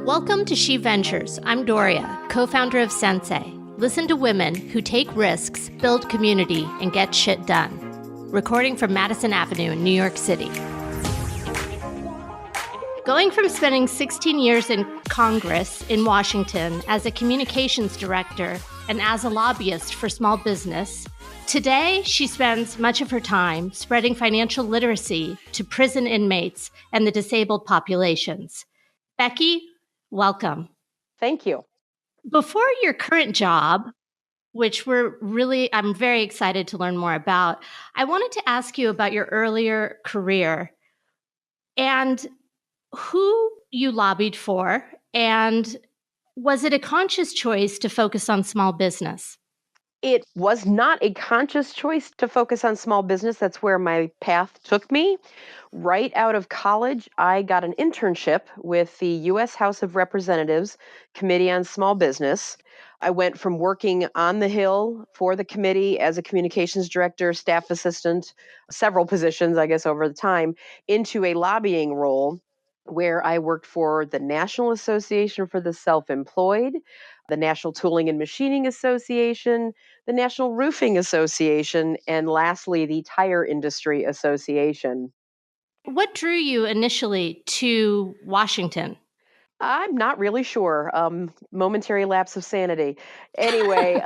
Welcome to SheVentures. I'm Doria, co-founder of CentSai. Listen to women who take risks, build community, and get shit done. Recording from Madison Avenue in New York City. Going from spending 16 years in Congress in Washington as a communications director and as a lobbyist for small business, today she spends much of her time spreading financial literacy to prison inmates and the disabled populations. Becky, welcome. Thank you. Before your current job, which I'm very excited to learn more about, I wanted to ask you about your earlier career and who you lobbied for, and was it a conscious choice to focus on small business? It was not a conscious choice to focus on small business. That's where my path took me. Right out of college, I got an internship with the U.S. House of Representatives Committee on Small Business. I went from working on the Hill for the committee as a communications director, staff assistant, several positions, I guess, over the time, into a lobbying role where I worked for the National Association for the Self-Employed, the National Tooling and Machining Association, the National Roofing Association, and lastly, the Tire Industry Association. What drew you initially to Washington? I'm not really sure. Momentary lapse of sanity. Anyway,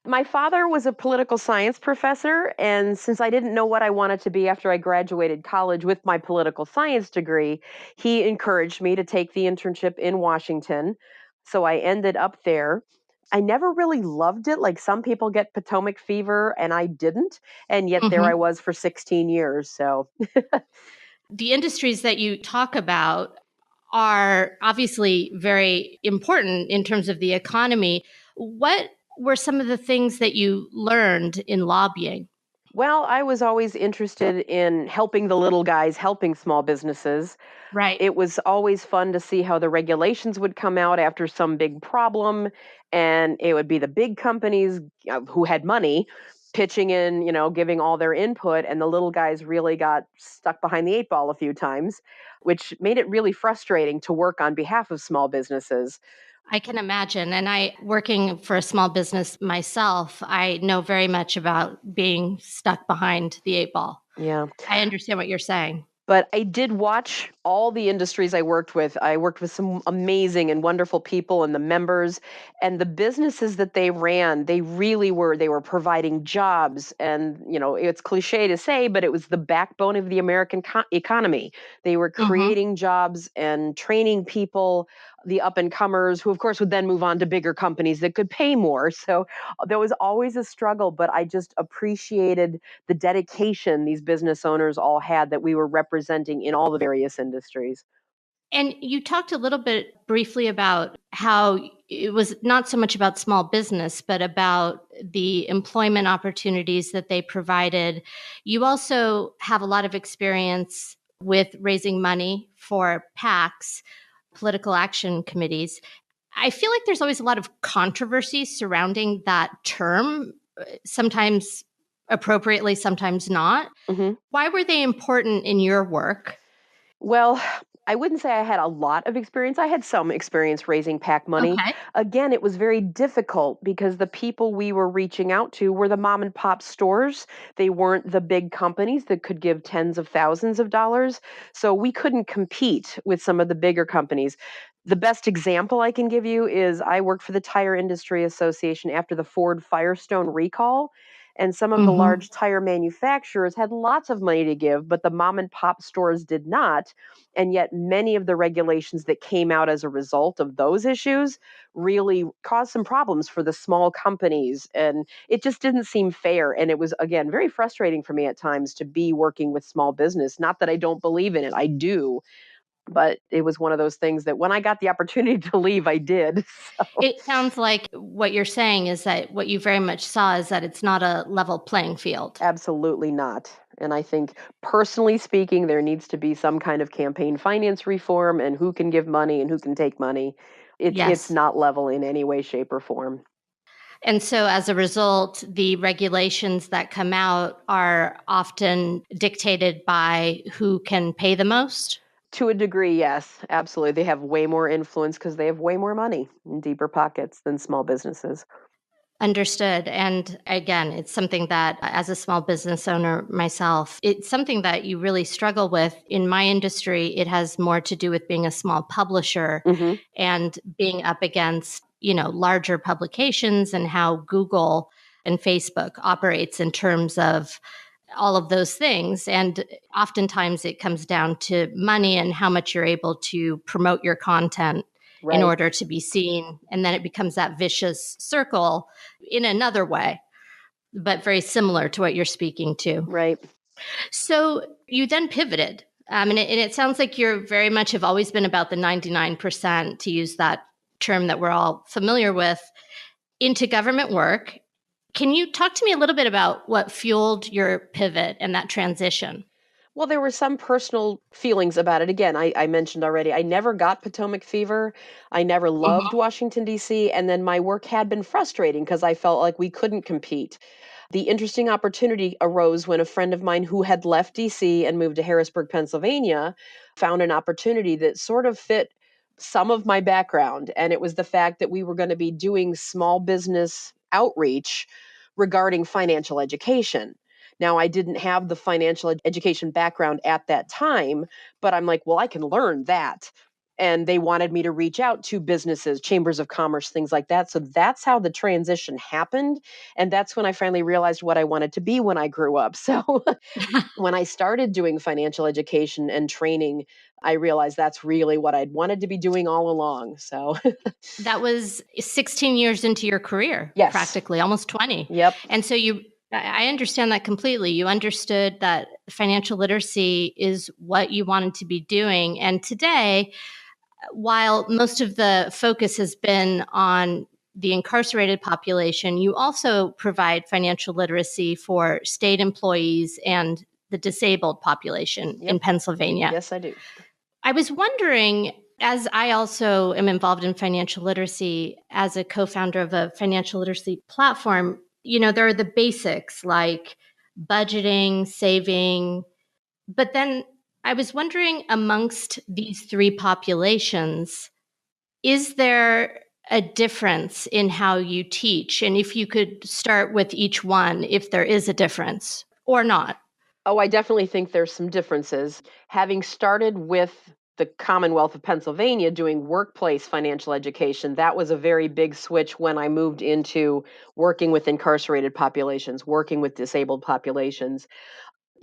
my father was a political science professor, and since I didn't know what I wanted to be after I graduated college with my political science degree, he encouraged me to take the internship in Washington. So I ended up there. I never really loved it. Like some people get Potomac fever, and I didn't. And yet there I was for 16 years. So the industries that you talk about are obviously very important in terms of the economy. What were some of the things that you learned in lobbying? Well, I was always interested in helping the little guys, helping small businesses. Right. It was always fun to see how the regulations would come out after some big problem. And it would be the big companies who had money pitching in, giving all their input. And the little guys really got stuck behind the eight ball a few times, which made it really frustrating to work on behalf of small businesses. I can imagine. And working for a small business myself, I know very much about being stuck behind the eight ball. Yeah. I understand what you're saying. But I did watch all the industries I worked with. I worked with some amazing and wonderful people and the members and the businesses that they ran. They were providing jobs. And, it's cliche to say, but it was the backbone of the American economy. They were creating jobs and training people, the up and comers, who of course would then move on to bigger companies that could pay more. So there was always a struggle, but I just appreciated the dedication these business owners all had that we were representing in all the various industries. And you talked a little bit briefly about how it was not so much about small business, but about the employment opportunities that they provided. You also have a lot of experience with raising money for PACs, political action committees. I feel like there's always a lot of controversy surrounding that term, sometimes appropriately, sometimes not. Mm-hmm. Why were they important in your work? Well, I wouldn't say I had a lot of experience. I had some experience raising PAC money. Okay. Again, it was very difficult because the people we were reaching out to were the mom and pop stores. They weren't the big companies that could give tens of thousands of dollars. So we couldn't compete with some of the bigger companies. The best example I can give you is I worked for the Tire Industry Association after the Ford Firestone recall. And some of the large tire manufacturers had lots of money to give, but the mom and pop stores did not. And yet many of the regulations that came out as a result of those issues really caused some problems for the small companies. And it just didn't seem fair. And it was, again, very frustrating for me at times to be working with small business. Not that I don't believe in it, I do. But it was one of those things that when I got the opportunity to leave, I did. So. It sounds like what you're saying is that what you very much saw is that it's not a level playing field. Absolutely not. And I think, personally speaking, there needs to be some kind of campaign finance reform and who can give money and who can take money. It's not level in any way, shape, or form. And so as a result, the regulations that come out are often dictated by who can pay the most? To a degree, yes, absolutely. They have way more influence because they have way more money and deeper pockets than small businesses. Understood. And again, it's something that, as a small business owner myself, it's something that you really struggle with. In my industry, it has more to do with being a small publisher Hmm. and being up against, larger publications and how Google and Facebook operates in terms of all of those things. And oftentimes it comes down to money and how much you're able to promote your content in Right, order to be seen. And then it becomes that vicious circle in another way, but very similar to what you're speaking to. right. So you then pivoted. And it sounds like you're very much have always been about the 99%, to use that term that we're all familiar with, into government work. Can you talk to me a little bit about what fueled your pivot and that transition? Well, there were some personal feelings about it. Again, I mentioned already, I never got Potomac fever. I never loved Mhm. Washington, D.C. And then my work had been frustrating because I felt like we couldn't compete. The interesting opportunity arose when a friend of mine who had left DC and moved to Harrisburg, Pennsylvania, found an opportunity that sort of fit some of my background. And it was the fact that we were going to be doing small business outreach regarding financial education. Now, I didn't have the financial education background at that time, but I'm like, well, I can learn that. And they wanted me to reach out to businesses, chambers of commerce, things like that. So that's how the transition happened. And that's when I finally realized what I wanted to be when I grew up. So when I started doing financial education and training, I realized that's really what I'd wanted to be doing all along. So, That was 16 years into your career, yes. practically almost 20. Yep. And so I understand that completely. You understood that financial literacy is what you wanted to be doing. And today, while most of the focus has been on the incarcerated population, you also provide financial literacy for state employees and the disabled population in Yep. Pennsylvania. Yes, I do. I was wondering, as I also am involved in financial literacy as a co founder of a financial literacy platform, there are the basics like budgeting, saving. But then I was wondering, amongst these three populations, is there a difference in how you teach? And if you could start with each one, if there is a difference or not. Oh, I definitely think there's some differences. Having started with the Commonwealth of Pennsylvania doing workplace financial education, that was a very big switch when I moved into working with incarcerated populations, working with disabled populations.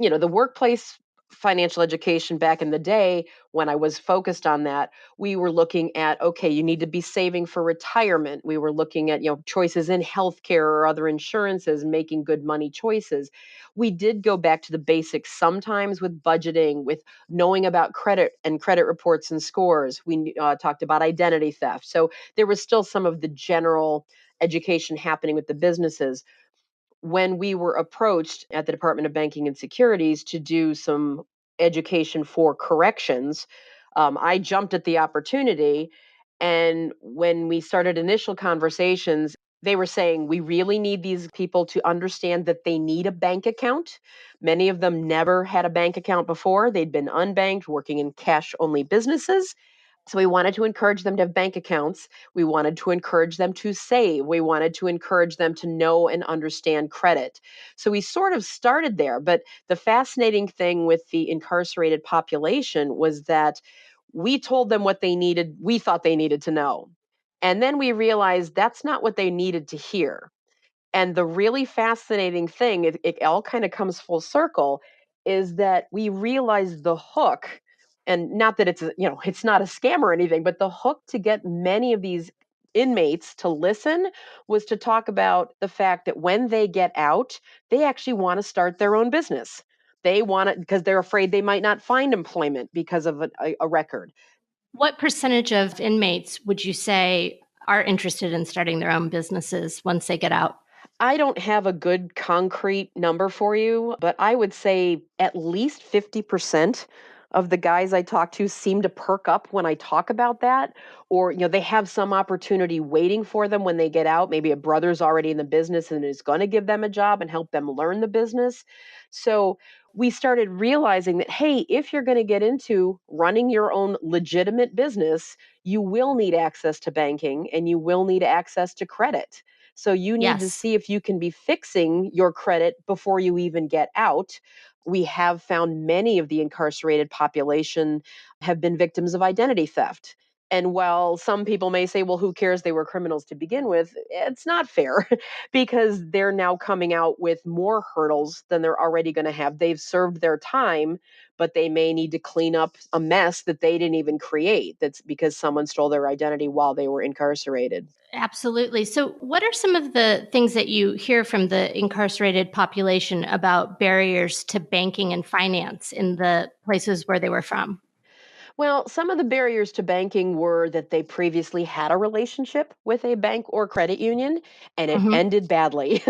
The workplace financial education back in the day when I was focused on that, we were looking at, okay, you need to be saving for retirement. We were looking at, choices in healthcare or other insurances, making good money choices. We did go back to the basics sometimes with budgeting, with knowing about credit and credit reports and scores. We talked about identity theft. So there was still some of the general education happening with the businesses when we were approached at the Department of Banking and Securities to do some education for corrections. I jumped at the opportunity. And when we started initial conversations, they were saying, we really need these people to understand that they need a bank account. Many of them never had a bank account before. They'd been unbanked, working in cash only businesses. So we wanted to encourage them to have bank accounts. We wanted to encourage them to save. We wanted to encourage them to know and understand credit. So we sort of started there. But the fascinating thing with the incarcerated population was that we told them what they needed, we thought they needed to know. And then we realized that's not what they needed to hear. And the really fascinating thing, it all kind of comes full circle, is that we realized the hook, and not that it's not a scam or anything, but the hook to get many of these inmates to listen was to talk about the fact that when they get out, they actually want to start their own business. They want it because they're afraid they might not find employment because of a record. What percentage of inmates would you say are interested in starting their own businesses once they get out? I don't have a good concrete number for you, but I would say at least 50% of the guys I talk to seem to perk up when I talk about that, or they have some opportunity waiting for them when they get out. Maybe a brother's already in the business and is going to give them a job and help them learn the business. So We started realizing that, hey, if you're going to get into running your own legitimate business, you will need access to banking and you will need access to credit. So you need to Yes. see if you can be fixing your credit before you even get out. We have found many of the incarcerated population have been victims of identity theft. And while some people may say, well, who cares? They were criminals to begin with, it's not fair because they're now coming out with more hurdles than they're already going to have. They've served their time, but they may need to clean up a mess that they didn't even create. That's because someone stole their identity while they were incarcerated. Absolutely. So, what are some of the things that you hear from the incarcerated population about barriers to banking and finance in the places where they were from? Well, some of the barriers to banking were that they previously had a relationship with a bank or credit union and it Hmm. ended badly.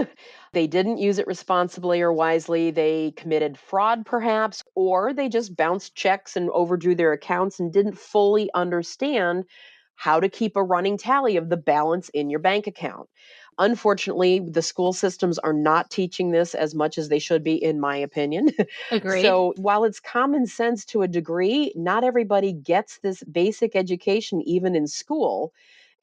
They didn't use it responsibly or wisely. They committed fraud, perhaps, or they just bounced checks and overdrew their accounts and didn't fully understand how to keep a running tally of the balance in your bank account. Unfortunately, the school systems are not teaching this as much as they should be, in my opinion. Agreed. So while it's common sense to a degree, not everybody gets this basic education even in school.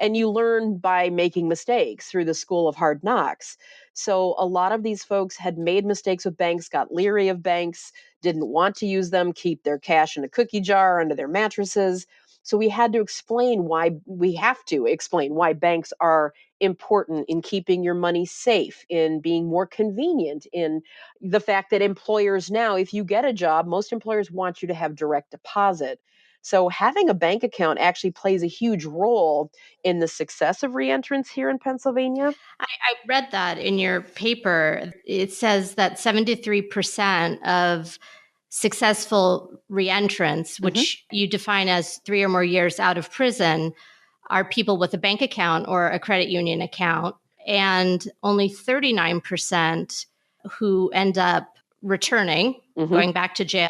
And you learn by making mistakes through the school of hard knocks. So a lot of these folks had made mistakes with banks, got leery of banks, didn't want to use them, keep their cash in a cookie jar under their mattresses. So we have to explain why banks are important in keeping your money safe, in being more convenient, in the fact that employers now, if you get a job, most employers want you to have direct deposit. So having a bank account actually plays a huge role in the success of reentrance here in Pennsylvania. I read that in your paper. It says that 73% of successful reentrants, Hmm. which you define as 3 or more years out of prison, are people with a bank account or a credit union account. And only 39% who end up returning, Hmm. going back to jail,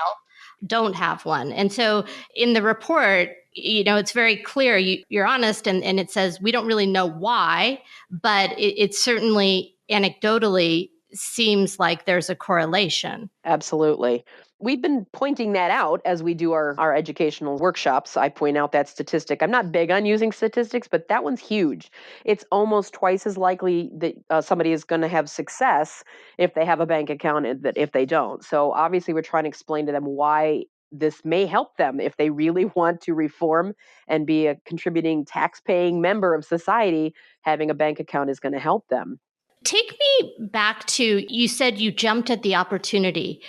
don't have one. And so in the report, it's very clear. You're honest, and it says we don't really know why, but it certainly anecdotally seems like there's a correlation. Absolutely. We've been pointing that out as we do our educational workshops. I point out that statistic. I'm not big on using statistics, but that one's huge. It's almost twice as likely that somebody is going to have success if they have a bank account and that if they don't. So obviously, we're trying to explain to them why this may help them if they really want to reform and be a contributing tax-paying member of society. Having a bank account is going to help them. Take me back to, you said you jumped at the opportunity.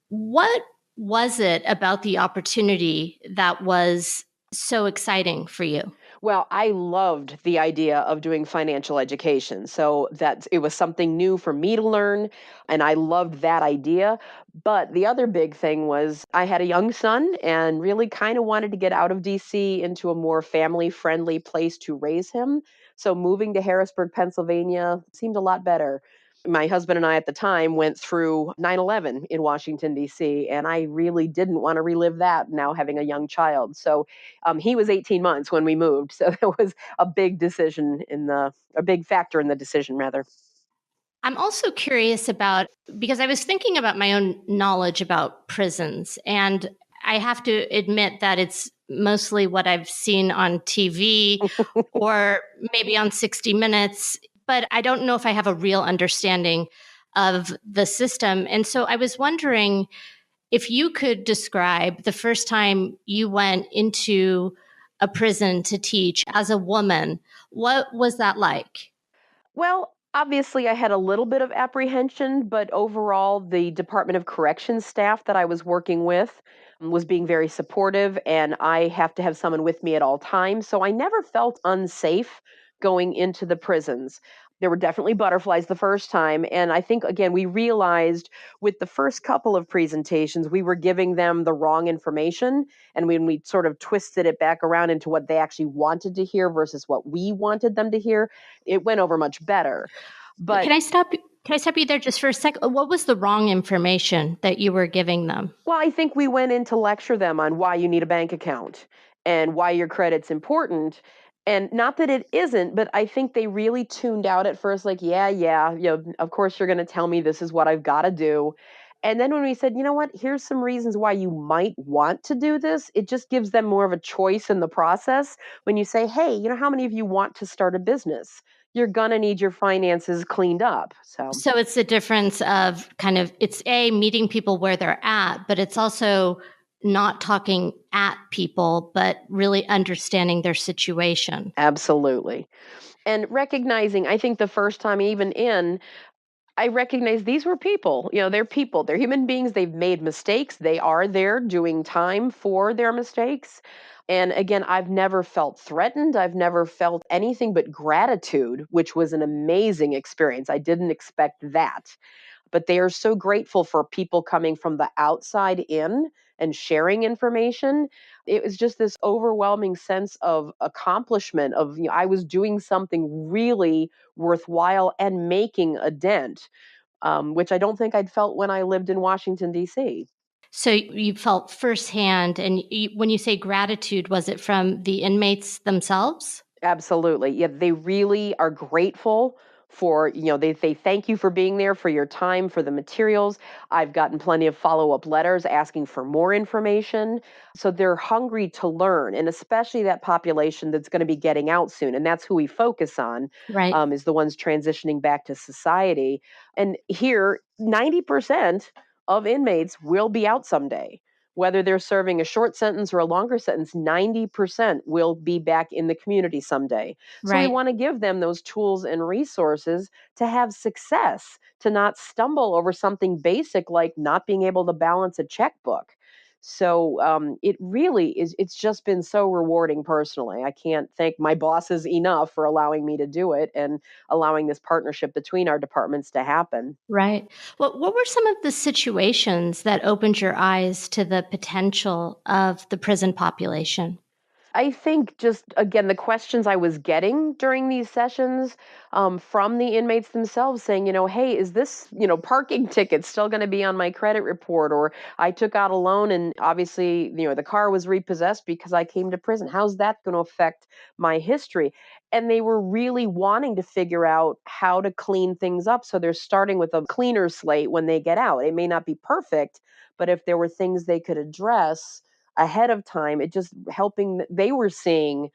What was it about the opportunity that was so exciting for you? Well, I loved the idea of doing financial education. So that it was something new for me to learn, and I loved that idea. But the other big thing was I had a young son and really kind of wanted to get out of DC into a more family friendly place to raise him. So moving to Harrisburg, Pennsylvania seemed a lot better. My husband and I at the time went through 9/11 in Washington, D.C., and I really didn't want to relive that now having a young child. So he was 18 months when we moved. So that was a big decision a big factor in the decision, rather. I'm also curious about, because I was thinking about my own knowledge about prisons, and I have to admit that it's mostly what I've seen on TV or maybe on 60 Minutes, but I don't know if I have a real understanding of the system. And so I was wondering if you could describe the first time you went into a prison to teach as a woman, what was that like? Well, obviously, I had a little bit of apprehension, but overall, the Department of Corrections staff that I was working with was being very supportive, and I have to have someone with me at all times. So I never felt unsafe going into the prisons. There were definitely butterflies the first time. And I think, again, we realized with the first couple of presentations, we were giving them the wrong information. And when we sort of twisted it back around into what they actually wanted to hear versus what we wanted them to hear, it went over much better. But Can I stop you there just for a second? What was the wrong information that you were giving them? well, I think we went in to lecture them on why you need a bank account and why your credit's important. And not that it isn't, but I think they really tuned out at first, like, yeah, of course you're going to tell me this is what I've got to do. And then when we said, you know what, here's some reasons why you might want to do this, it just gives them more of a choice in the process. When you say, hey, how many of you want to start a business? You're going to need your finances cleaned up. So So it's the difference of kind of, it's meeting people where they're at, but it's also not talking at people, but really understanding their situation. absolutely. And recognizing, I think the first time even in, I recognize these were people. They're people. They're human beings. They've made mistakes. They are there doing time for their mistakes. And again, I've never felt threatened. I've never felt anything but gratitude, which was an amazing experience. I didn't expect that. But they are so grateful for people coming from the outside in and sharing information. It was just this overwhelming sense of accomplishment of, I was doing something really worthwhile and making a dent, which I don't think I'd felt when I lived in Washington, D.C. So you felt firsthand, and when you say gratitude, was it from the inmates themselves? Absolutely. Yeah, they really are grateful for, they thank you for being there, for your time, for the materials. I've gotten plenty of follow-up letters asking for more information. So they're hungry to learn, and especially that population that's going to be getting out soon. And that's who we focus on, Right. is the ones transitioning back to society. And here, 90% of inmates will be out someday. Whether they're serving a short sentence or a longer sentence, 90% will be back in the community someday. So we Right. want to give them those tools and resources to have success, to not stumble over something basic like not being able to balance a checkbook. So it really is, it's just been so rewarding personally. I can't thank my bosses enough for allowing me to do it and allowing this partnership between our departments to happen. Right. What were some of the situations that opened your eyes to the potential of the prison population? I think just again the questions I was getting during these sessions from the inmates themselves, saying, hey, is this parking ticket still going to be on my credit report, or I took out a loan and obviously the car was repossessed because I came to prison. How's that going to affect my history? And they were really wanting to figure out how to clean things up, so they're starting with a cleaner slate when they get out. It may not be perfect, but if there were things they could address ahead of time, it just helping, they were seeing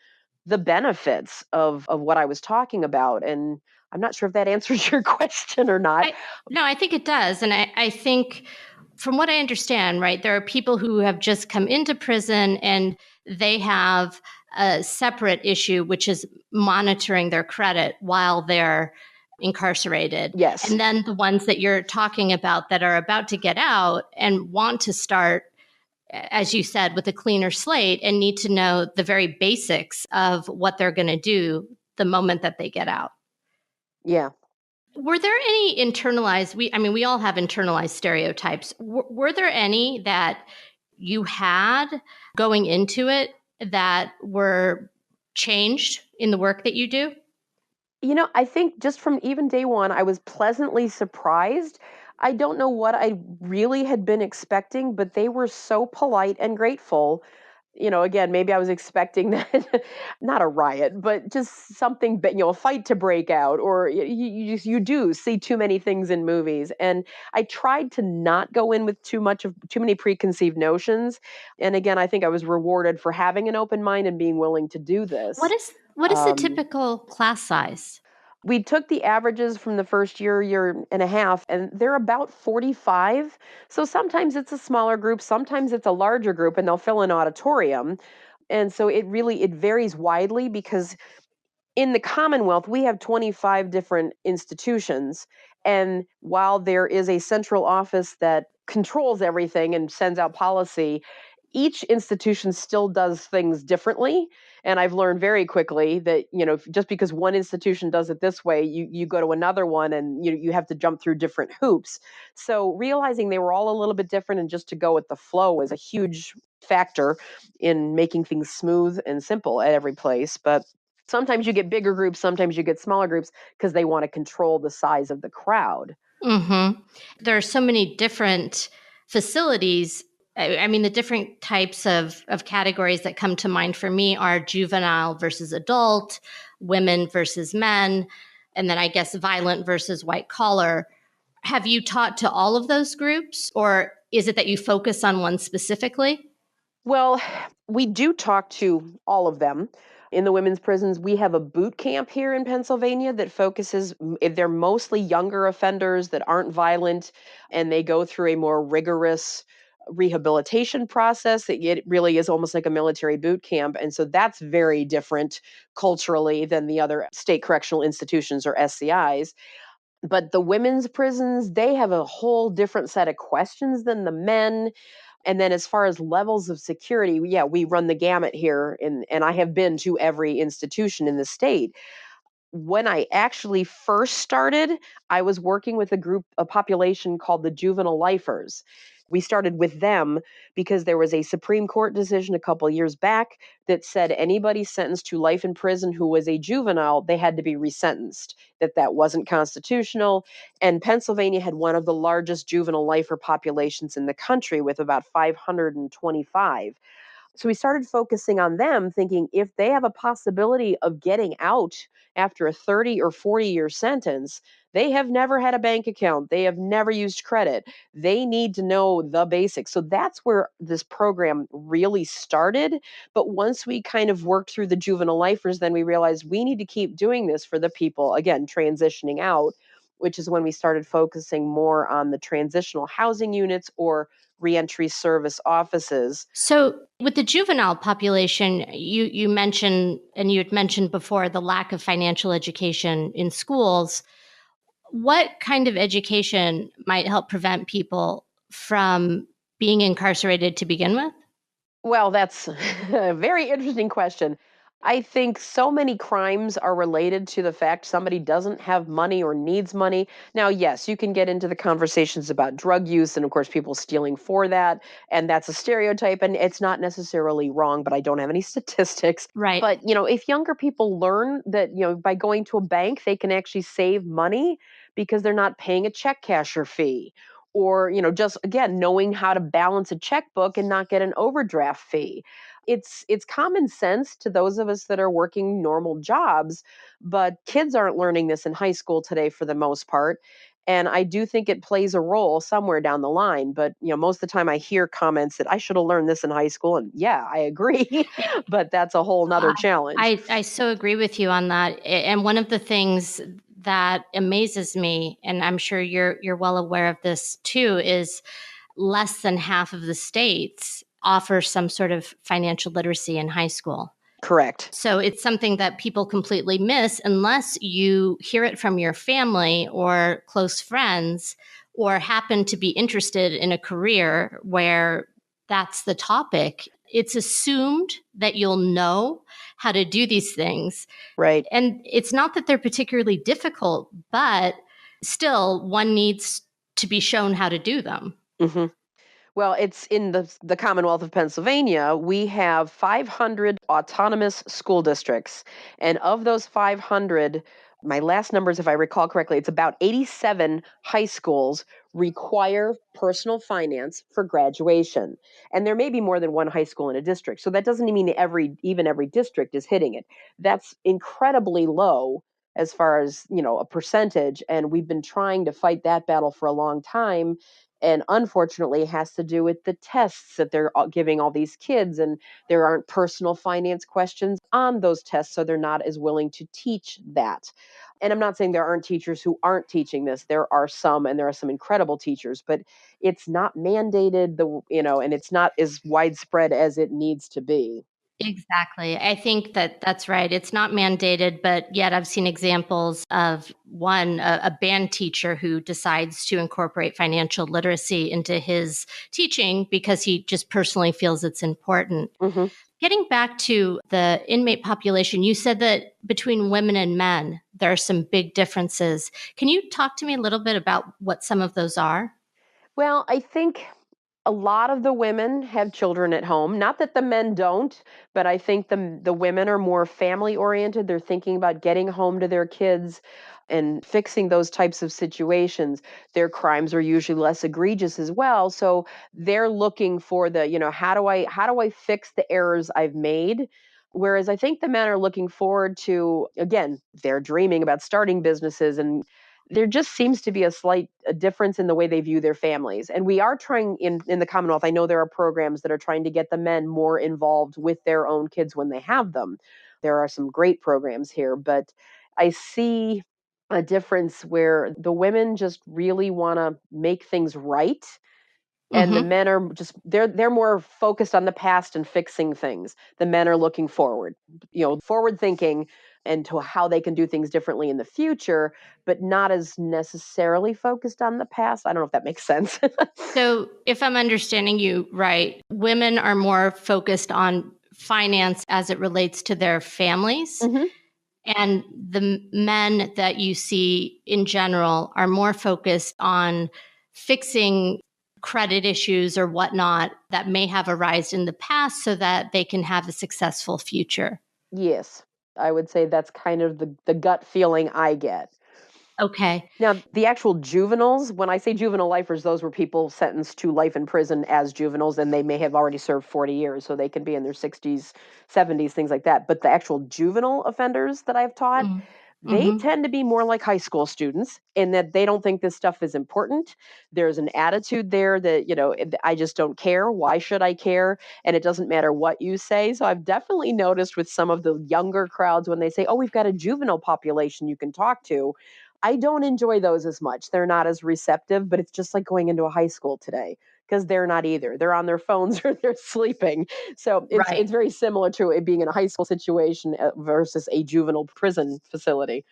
the benefits of what I was talking about. And I'm not sure if that answers your question or not. No, I think it does. And I think from what I understand, right, there are people who have just come into prison and they have a separate issue, which is monitoring their credit while they're incarcerated. Yes. And then the ones that you're talking about that are about to get out and want to start, as you said, with a cleaner slate and need to know the very basics of what they're going to do the moment that they get out. Yeah. Were there any internalized, we all have internalized stereotypes. Were there any that you had going into it that were changed in the work that you do? I think just from even day one, I was pleasantly surprised. I don't know what I really had been expecting, but they were so polite and grateful. Again, maybe I was expecting that, not a riot, but just something, a fight to break out, or you do see too many things in movies. And I tried to not go in with too many preconceived notions. And again, I think I was rewarded for having an open mind and being willing to do What this. is what is the Um, typical class size? we took the averages from the first year and a half, and they're about 45. So sometimes it's a smaller group, sometimes it's a larger group, and they'll fill an auditorium. And so it varies widely because in the Commonwealth, we have 25 different institutions. And while there is a central office that controls everything and sends out policy, each institution still does things differently. And I've learned very quickly that, just because one institution does it this way, you go to another one and you have to jump through different hoops. So realizing they were all a little bit different and just to go with the flow is a huge factor in making things smooth and simple at every place. But sometimes you get bigger groups, sometimes you get smaller groups because they want to control the size of the crowd. Mm-hmm. There are so many different facilities. The different types of categories that come to mind for me are juvenile versus adult, women versus men, and then I guess violent versus white collar. Have you taught to all of those groups, or is it that you focus on one specifically? Well, we do talk to all of them. In the women's prisons, we have a boot camp here in Pennsylvania that focuses, they're mostly younger offenders that aren't violent, and they go through a more rigorous rehabilitation process. It really is almost like a military boot camp. And so that's very different culturally than the other state correctional institutions or SCIs. But the women's prisons, they have a whole different set of questions than the men. And then as far as levels of security, yeah, we run the gamut here, and I have been to every institution in the state. When I actually first started, I was working with a population called the juvenile lifers. We started with them because there was a Supreme Court decision a couple years back that said anybody sentenced to life in prison who was a juvenile, they had to be resentenced, that wasn't constitutional. And Pennsylvania had one of the largest juvenile lifer populations in the country with about 525. So we started focusing on them, thinking if they have a possibility of getting out after a 30 or 40-year sentence, they have never had a bank account, they have never used credit, they need to know the basics. So that's where this program really started. But once we kind of worked through the juvenile lifers, then we realized we need to keep doing this for the people, again, transitioning out, which is when we started focusing more on the transitional housing units or reentry service offices. So, with the juvenile population, you mentioned, and you had mentioned before, the lack of financial education in schools. What kind of education might help prevent people from being incarcerated to begin with? Well, that's a very interesting question. I think so many crimes are related to the fact somebody doesn't have money or needs money. Now, yes, you can get into the conversations about drug use and, of course, people stealing for that. And that's a stereotype, and it's not necessarily wrong, but I don't have any statistics. Right. But, if younger people learn that, by going to a bank, they can actually save money because they're not paying a check casher fee, or just again knowing how to balance a checkbook and not get an overdraft fee. It's common sense to those of us that are working normal jobs, but kids aren't learning this in high school today for the most part. And I do think it plays a role somewhere down the line, but most of the time I hear comments that I should have learned this in high school, and yeah, I agree. But that's a whole nother challenge. I so agree with you on that. And one of the things that amazes me, and I'm sure you're well aware of this too, is less than half of the states offer some sort of financial literacy in high school. Correct. So it's something that people completely miss unless you hear it from your family or close friends, or happen to be interested in a career where that's the topic. It's assumed that you'll know how to do these things. Right. And it's not that they're particularly difficult, but still one needs to be shown how to do them. Hmm. Well, it's in the Commonwealth of Pennsylvania. We have 500 autonomous school districts. And of those 500, my last numbers, if I recall correctly, it's about 87 high schools require personal finance for graduation. And there may be more than one high school in a district. So that doesn't mean even every district is hitting it. That's incredibly low as far as, a percentage. And we've been trying to fight that battle for a long time, and unfortunately it has to do with the tests that they're giving all these kids, and there aren't personal finance questions on those tests, so they're not as willing to teach that. And I'm not saying there aren't teachers who aren't teaching this. There are some, and there are some incredible teachers, but it's not mandated, and it's not as widespread as it needs to be. Exactly. I think that that's right. It's not mandated, but yet I've seen examples of a band teacher who decides to incorporate financial literacy into his teaching because he just personally feels it's important. Hmm. Getting back to the inmate population, you said that between women and men, there are some big differences. Can you talk to me a little bit about what some of those are? Well, I think a lot of the women have children at home. Not that the men don't, but I think the women are more family oriented. They're thinking about getting home to their kids and fixing those types of situations. Their crimes are usually less egregious as well, so they're looking for how do I fix the errors I've made? Whereas I think the men are looking forward to, again, they're dreaming about starting businesses, and there just seems to be a slight difference in the way they view their families. And we are trying in the Commonwealth, I know there are programs that are trying to get the men more involved with their own kids when they have them. There are some great programs here, but I see a difference where the women just really want to make things right, and the Mm-hmm. men are just they're more focused on the past and fixing things. The men are looking forward, forward thinking, and to how they can do things differently in the future, but not as necessarily focused on the past. I don't know if that makes sense. So, if I'm understanding you right, women are more focused on finance as it relates to their families. Hmm. And the men that you see in general are more focused on fixing credit issues or whatnot that may have arisen in the past so that they can have a successful future. Yes, I would say that's kind of the gut feeling I get. Okay. Now, the actual juveniles, when I say juvenile lifers, those were people sentenced to life in prison as juveniles, and they may have already served 40 years, so they can be in their 60s, 70s, things like that. But the actual juvenile offenders that I've taught, they Mm-hmm. tend to be more like high school students in that they don't think this stuff is important. There's an attitude there that, I just don't care. Why should I care? And it doesn't matter what you say. So I've definitely noticed with some of the younger crowds when they say, oh, we've got a juvenile population you can talk to. I don't enjoy those as much. They're not as receptive, but it's just like going into a high school today because they're not either. They're on their phones or they're sleeping. So Right. it's very similar to it being in a high school situation versus a juvenile prison facility.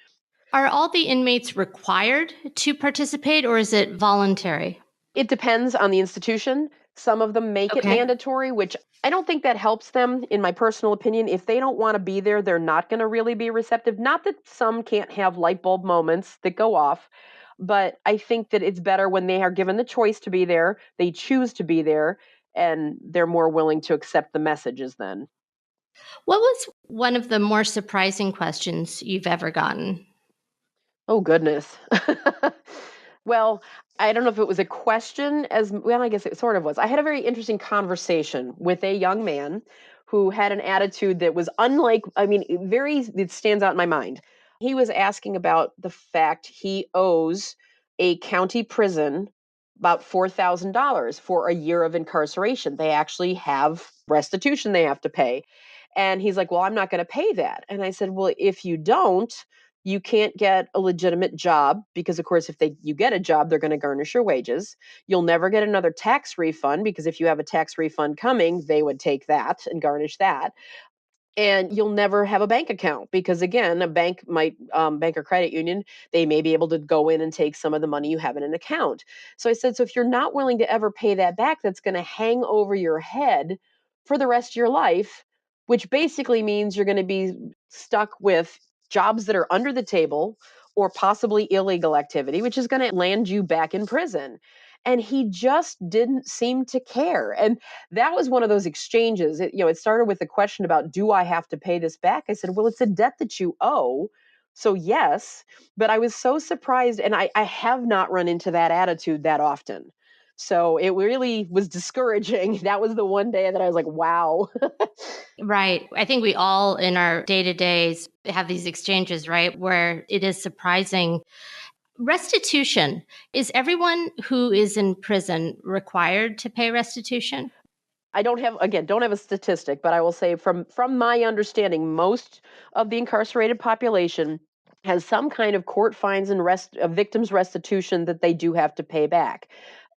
Are all the inmates required to participate or is it voluntary? It depends on the institution. Some of them make it Okay. mandatory, which I don't think that helps them, in my personal opinion. If they don't want to be there, they're not going to really be receptive. Not that some can't have light bulb moments that go off, but I think that it's better when they are given the choice to be there, they choose to be there, and they're more willing to accept the messages then. What was one of the more surprising questions you've ever gotten? Oh, goodness. Well, I don't know if it was a question as well, I guess it sort of was. I had a very interesting conversation with a young man who had an attitude that was unlike, I mean, it stands out in my mind. He was asking about the fact he owes a county prison about $4,000 for a year of incarceration. They actually have restitution they have to pay. And he's like, well, I'm not going to pay that. And I said, well, if you don't, you can't get a legitimate job because of course if you get a job they're going to garnish your wages. You'll never get another tax refund because if you have a tax refund coming they would take that and garnish that. And you'll never have a bank account because again a bank might bank or credit union, they may be able to go in and take some of the money you have in an account. So I said, so if you're not willing to ever pay that back, that's going to hang over your head for the rest of your life, which basically means you're going to be stuck with jobs that are under the table or possibly illegal activity, which is going to land you back in prison. And he just didn't seem to care. And that was one of those exchanges. It started with a question about, do I have to pay this back? I said, well, it's a debt that you owe. So yes, but I was so surprised. And I have not run into that attitude that often. So it really was discouraging. That was the one day that I was like, wow. Right. I think we all in our day to days have these exchanges, right? Where it is surprising. Restitution. Is everyone who is in prison required to pay restitution? I don't have a statistic, but I will say from my understanding, most of the incarcerated population has some kind of court fines and victims restitution that they do have to pay back.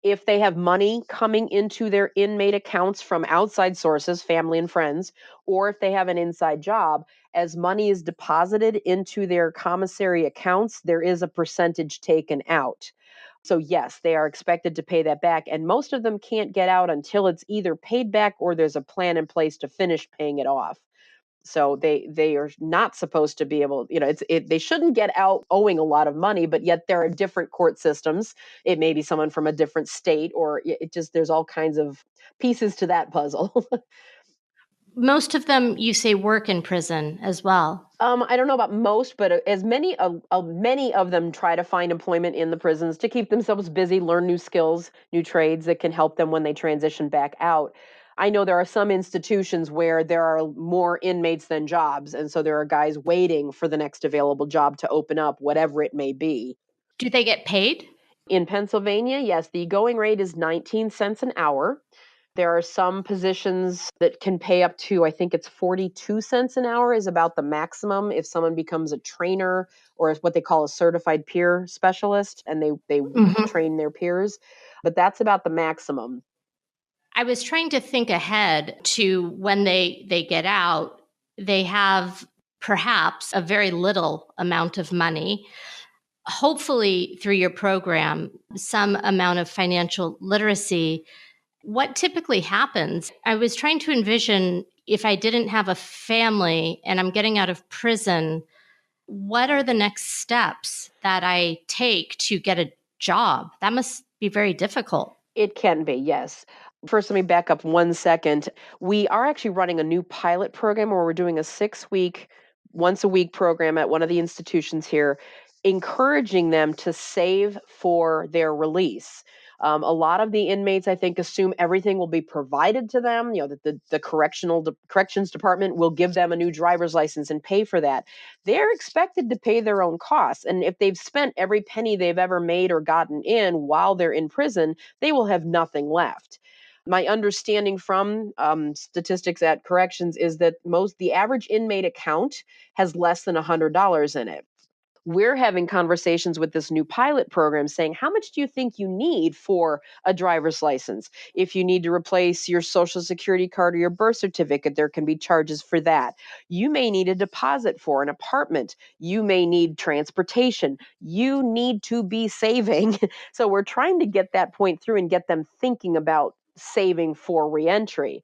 If they have money coming into their inmate accounts from outside sources, family and friends, or if they have an inside job, as money is deposited into their commissary accounts, there is a percentage taken out. So yes, they are expected to pay that back, and most of them can't get out until it's either paid back or there's a plan in place to finish paying it off. So they are not supposed to be able, they shouldn't get out owing a lot of money, but yet there are different court systems. It may be someone from a different state, or it just there's all kinds of pieces to that puzzle. Most of them, you say, work in prison as well. I don't know about most, but as many of them try to find employment in the prisons to keep themselves busy, learn new skills, new trades that can help them when they transition back out. I know there are some institutions where there are more inmates than jobs, and so there are guys waiting for the next available job to open up, whatever it may be. Do they get paid? In Pennsylvania, yes, the going rate is 19 cents an hour. There are some positions that can pay up to, I think it's 42 cents an hour is about the maximum if someone becomes a trainer or what they call a certified peer specialist and they Mhm. train their peers. But that's about the maximum. I was trying to think ahead to when they get out, they have perhaps a very little amount of money. Hopefully, through your program, some amount of financial literacy. What typically happens? I was trying to envision if I didn't have a family and I'm getting out of prison, what are the next steps that I take to get a job? That must be very difficult. It can be, yes. First, let me back up 1 second. We are actually running a new pilot program where we're doing a 6 week, once a week program at one of the institutions here, encouraging them to save for their release. A lot of the inmates, I think, assume everything will be provided to them. You know that the corrections department will give them a new driver's license and pay for that. They're expected to pay their own costs, and if they've spent every penny they've ever made or gotten in while they're in prison, they will have nothing left. My understanding from statistics at corrections is that the average inmate account has less than $100 in it. We're having conversations with this new pilot program saying, how much do you think you need for a driver's license? If you need to replace your social security card or your birth certificate, there can be charges for that. You may need a deposit for an apartment. You may need transportation. You need to be saving. So we're trying to get that point through and get them thinking about saving for reentry.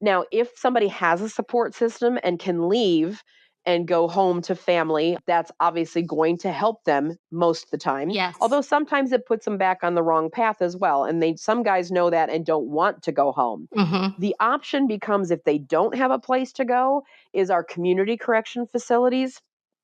Now, if somebody has a support system and can leave and go home to family, that's obviously going to help them most of the time. Yes. Although sometimes it puts them back on the wrong path as well. And some guys know that and don't want to go home. Hmm. The option becomes if they don't have a place to go, is our community correction facilities.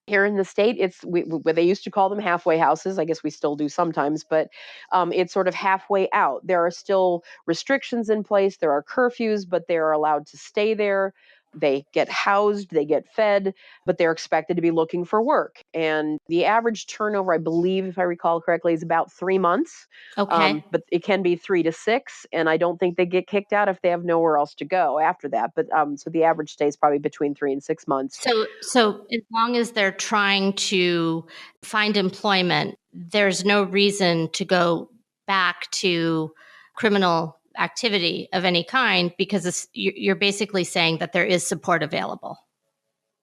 Here in the state, what they used to call them halfway houses. I guess we still do sometimes, but it's sort of halfway out. There are still restrictions in place. There are curfews, but they are allowed to stay there. They get housed, they get fed, but they're expected to be looking for work. And the average turnover, I believe, if I recall correctly, is about 3 months. Okay. But it can be 3 to 6, and I don't think they get kicked out if they have nowhere else to go after that. But so the average stays probably between 3 and 6 months. So as long as they're trying to find employment, there's no reason to go back to criminal activity of any kind because you're basically saying that there is support available.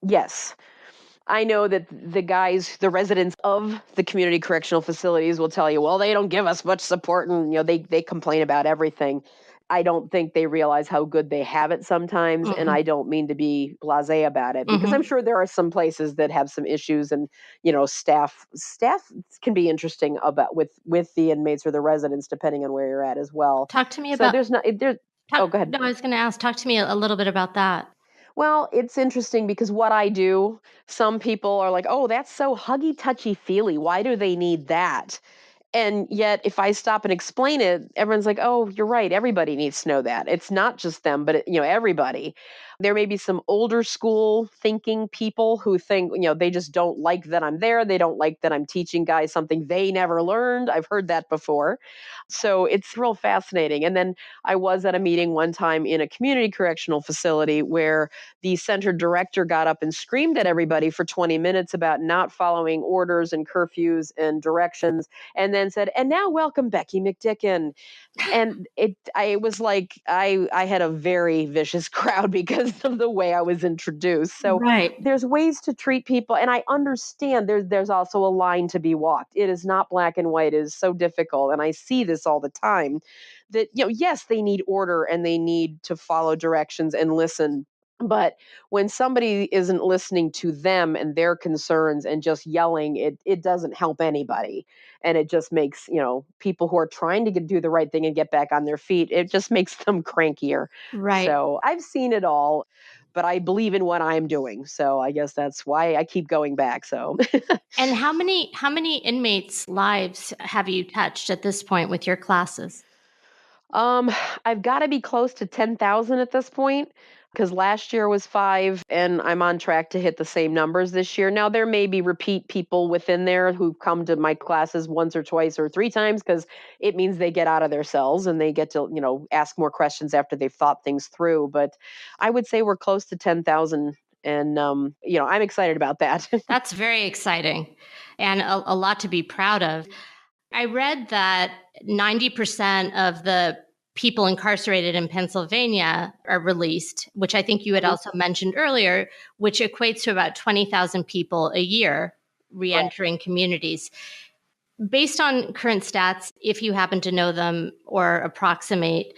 Yes. I know that the residents of the community correctional facilities will tell you, well, they don't give us much support and they complain about everything. I don't think they realize how good they have it sometimes, and Hmm. I don't mean to be blasé about it because I'm Hmm. sure there are some places that have some issues and staff can be interesting about with the inmates or the residents depending on where you're at as well. Talk to me So about there's not there oh, go ahead. no, I was going to ask, talk to me a little bit about that. Well, it's interesting because what I do, some people are like, "Oh, that's so huggy, touchy, feely. Why do they need that?" And yet, if I stop and explain it, everyone's like, "Oh, you're right. Everybody needs to know that. It's not just them, but everybody." There may be some older school thinking people who think, they just don't like that I'm there. They don't like that I'm teaching guys something they never learned. I've heard that before. So it's real fascinating. And then I was at a meeting one time in a community correctional facility where the center director got up and screamed at everybody for 20 minutes about not following orders and curfews and directions, and then said, "And now welcome Becky MacDicken." And I was like, I had a very vicious crowd because of the way I was introduced. So Right. there's ways to treat people, and I understand there's also a line to be walked. It is not black and white. It is so difficult, and I see this all the time. That yes, they need order and they need to follow directions and listen. But when somebody isn't listening to them and their concerns and just yelling, it doesn't help anybody, and it just makes people who are trying to do the right thing and get back on their feet, it just makes them crankier. Right. So I've seen it all, but I believe in what I'm doing, so I guess that's why I keep going back. So And how many inmates' lives have you touched at this point with your classes? um I've got to be close to 10,000 at this point. because last year was 5, and I'm on track to hit the same numbers this year. Now, there may be repeat people within there who come to my classes once or twice or 3 times, because it means they get out of their cells and they get to, ask more questions after they've thought things through. But I would say we're close to 10,000, and I'm excited about that. That's very exciting and a lot to be proud of. I read that 90% of the people incarcerated in Pennsylvania are released, which I think you had also mentioned earlier, which equates to about 20,000 people a year reentering communities. Based on current stats, if you happen to know them or approximate,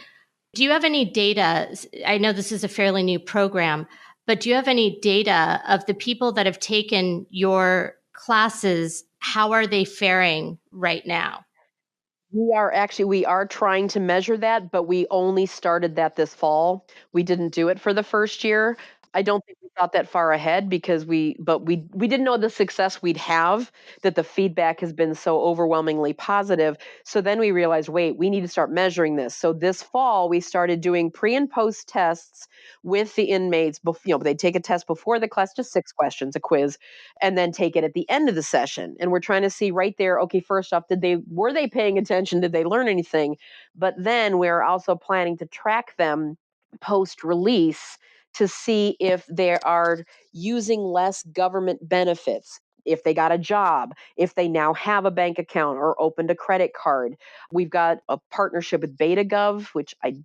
do you have any data? I know this is a fairly new program, but do you have any data of the people that have taken your classes? How are they faring right now? We are trying to measure that, but we only started that this fall. We didn't do it for the first year. I don't think we thought that far ahead, because we didn't know the success we'd have, that the feedback has been so overwhelmingly positive. So then we realized, wait, we need to start measuring this. So this fall we started doing pre and post tests with the inmates. They take a test before the class, just 6 questions, a quiz, and then take it at the end of the session. And we're trying to see right there, okay, first off, were they paying attention? Did they learn anything? But then we're also planning to track them post release to see if they are using less government benefits, if they got a job, if they now have a bank account or opened a credit card. We've got a partnership with BetaGov, which I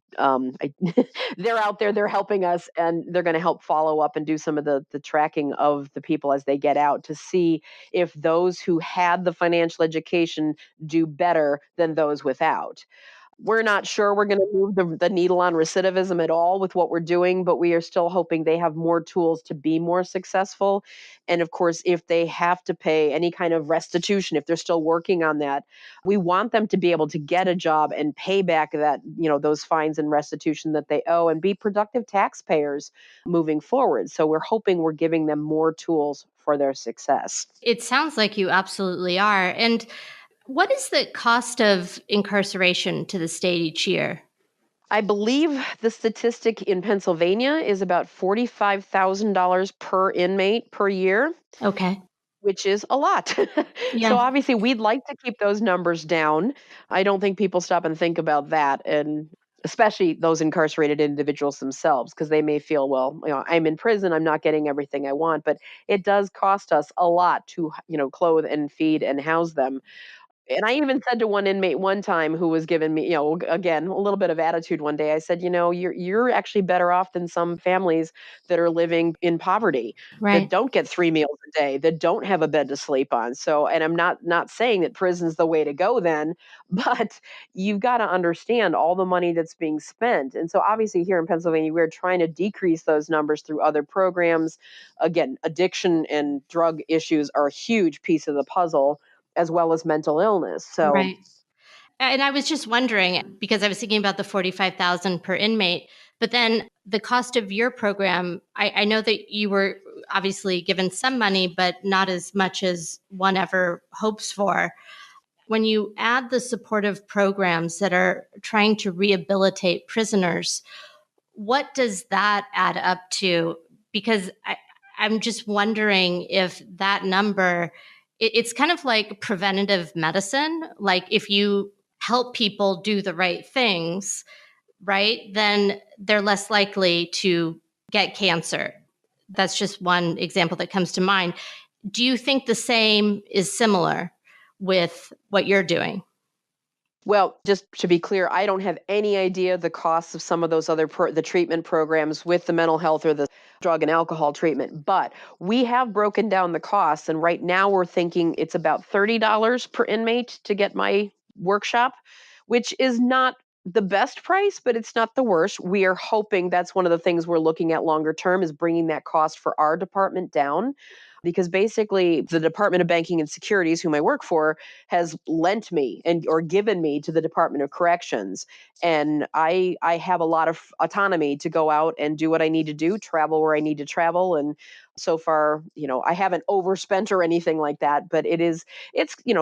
they're out there, they're helping us, and they're going to help follow up and do some of the tracking of the people as they get out, to see if those who had the financial education do better than those without. We're not sure we're going to move the needle on recidivism at all with what we're doing, but we are still hoping they have more tools to be more successful. And of course, if they have to pay any kind of restitution, if they're still working on that, we want them to be able to get a job and pay back those fines and restitution that they owe, and be productive taxpayers moving forward. So we're hoping we're giving them more tools for their success. It sounds like you absolutely are. And what is the cost of incarceration to the state each year? I believe the statistic in Pennsylvania is about $45,000 per inmate per year, Okay. which is a lot. So Yeah. obviously, we'd like to keep those numbers down. I don't think people stop and think about that, and especially those incarcerated individuals themselves, because they may feel, well, I'm in prison, I'm not getting everything I want, but it does cost us a lot to, clothe and feed and house them. And I even said to one inmate one time, who was giving me, again, a little bit of attitude one day. I said, you're actually better off than some families that are living in poverty, that Right. don't get 3 meals a day, that don't have a bed to sleep on. So, and I'm not saying that prison's the way to go then, but you've got to understand all the money that's being spent. And so obviously here in Pennsylvania, we're trying to decrease those numbers through other programs. Again, addiction and drug issues are a huge piece of the puzzle, as well as mental illness. So, Right. And I was just wondering, because I was thinking about the 45,000 per inmate, but then the cost of your program, I know that you were obviously given some money, but not as much as one ever hopes for. When you add the supportive programs that are trying to rehabilitate prisoners, what does that add up to? Because I'm just wondering if that number, it's kind of like preventative medicine. Like if you help people do the right things, right, then they're less likely to get cancer. That's just one example that comes to mind. Do you think the same is similar with what you're doing? well, just to be clear, I don't have any idea the costs of some of those other the treatment programs with the mental health or the drug and alcohol treatment, but we have broken down the costs, and right now we're thinking it's about $30 per inmate to get my workshop, which is not the best price, but it's not the worst. We are hoping that's one of the things we're looking at longer term, is bringing that cost for our department down, because basically the Department of Banking and Securities, whom I work for, has lent me or given me to the Department of Corrections, and I have a lot of autonomy to go out and do what I need to do, travel where I need to travel. And so far, I haven't overspent or anything like that, but it's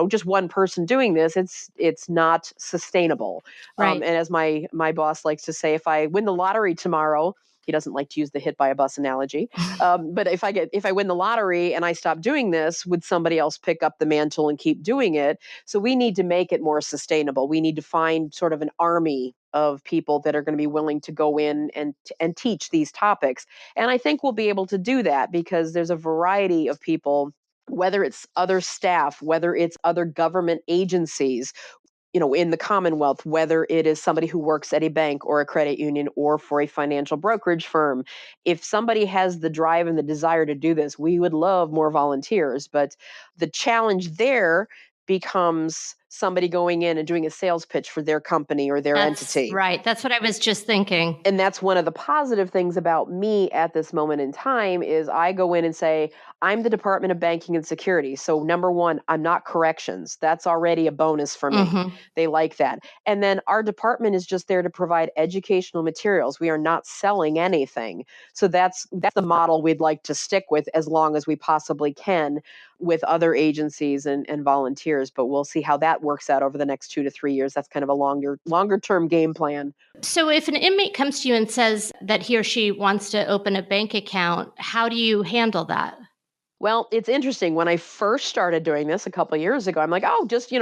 just one person doing this. It's not sustainable. Right. And as my boss likes to say, if I win the lottery tomorrow, He doesn't like to use the hit by a bus analogy. But if I win the lottery and I stop doing this, would somebody else pick up the mantle and keep doing it? So we need to make it more sustainable. We need to find sort of an army of people that are going to be willing to go in and teach these topics. And I think we'll be able to do that because there's a variety of people, whether it's other staff, whether it's other government agencies, in the Commonwealth, whether it is somebody who works at a bank or a credit union or for a financial brokerage firm. If somebody has the drive and the desire to do this, we would love more volunteers. But the challenge there becomes somebody going in and doing a sales pitch for their company or their That's entity. right. That's what I was just thinking. And that's one of the positive things about me at this moment in time is I go in and say, I'm the Department of Banking and Security. So number one, I'm not corrections. That's already a bonus for me. Mm-hmm. They like that. And then our department is just there to provide educational materials. We are not selling anything. So that's the model we'd like to stick with as long as we possibly can with other agencies and volunteers. But we'll see how that works out over the next 2 to 3 years. That's kind of a longer term game plan. So if an inmate comes to you and says that he or she wants to open a bank account, how do you handle that? Well, it's interesting. When I first started doing this a couple of years ago, I'm like, oh, just,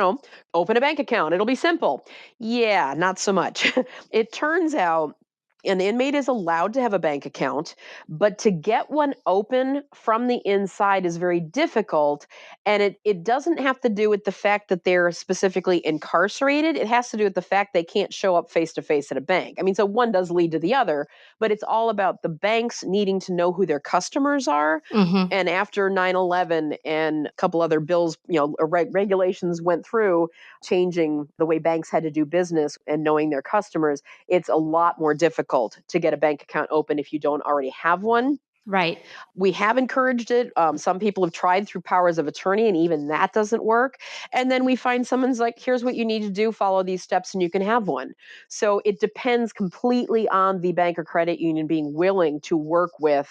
open a bank account. It'll be simple. Yeah, not so much. It turns out an inmate is allowed to have a bank account, but to get one open from the inside is very difficult. And it doesn't have to do with the fact that they're specifically incarcerated. It has to do with the fact they can't show up face to face at a bank. I mean, so one does lead to the other, but it's all about the banks needing to know who their customers are. Mm-hmm. And after 9/11 and a couple other bills, regulations went through changing the way banks had to do business and knowing their customers, it's a lot more difficult to get a bank account open if you don't already have one. Right. We have encouraged it. Some people have tried through powers of attorney, and even that doesn't work. And then we find someone's like, here's what you need to do, follow these steps, and you can have one. So it depends completely on the bank or credit union being willing to work with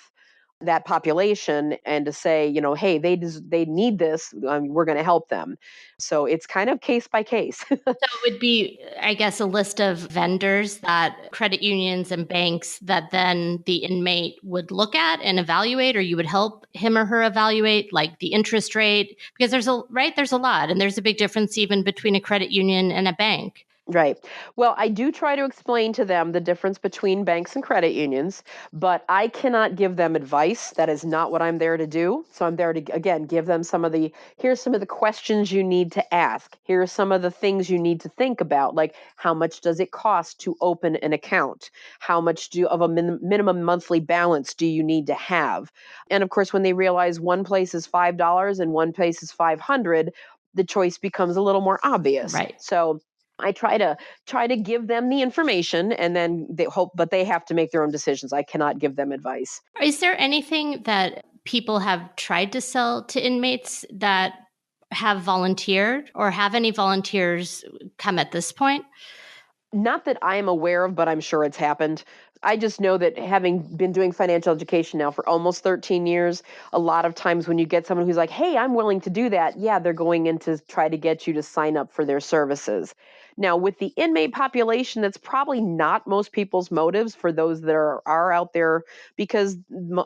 that population and to say, hey, they need this. We're going to help them. So it's kind of case by case. So it would be, I guess, a list of vendors that credit unions and banks that then the inmate would look at and evaluate, or you would help him or her evaluate, like the interest rate, because there's a lot, and there's a big difference even between a credit union and a bank. Right. Well, I do try to explain to them the difference between banks and credit unions, but I cannot give them advice. That is not what I'm there to do. So I'm there to, again, give them here's some of the questions you need to ask. Here are some of the things you need to think about, like how much does it cost to open an account? How much of a minimum monthly balance do you need to have? And of course, when they realize one place is $5 and one place is $500, the choice becomes a little more obvious. Right. So I try to give them the information and then but they have to make their own decisions. I cannot give them advice. Is there anything that people have tried to sell to inmates that have volunteered, or have any volunteers come at this point? Not that I'm aware of, but I'm sure it's happened. I just know that having been doing financial education now for almost 13 years, a lot of times when you get someone who's like, hey, I'm willing to do that, yeah, they're going in to try to get you to sign up for their services. Now, with the inmate population, that's probably not most people's motives for those that are out there, because